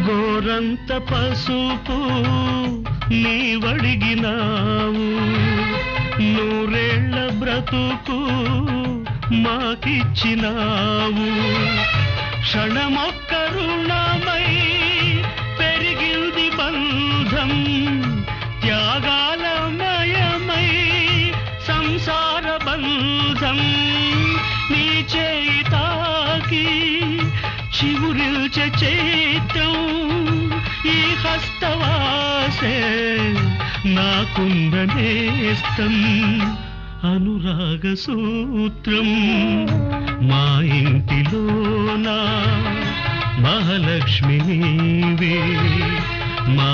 గోరంత పసుపు నీవడిగినావు, నూరేళ్ల బ్రతుకు మాకిచ్చినావు. క్షణమొక్క రుణమై పెరిగింది బంధం, త్యాగాలమయమై సంసార బంధం. నీ చేయి తాకి చివురిల్చే చైత్రం, ఈ హస్తవాసే నాకుందనేస్తం. అనురాగ సూత్రం మా ఇంటిలోన మహాలక్ష్మి నీవే, మా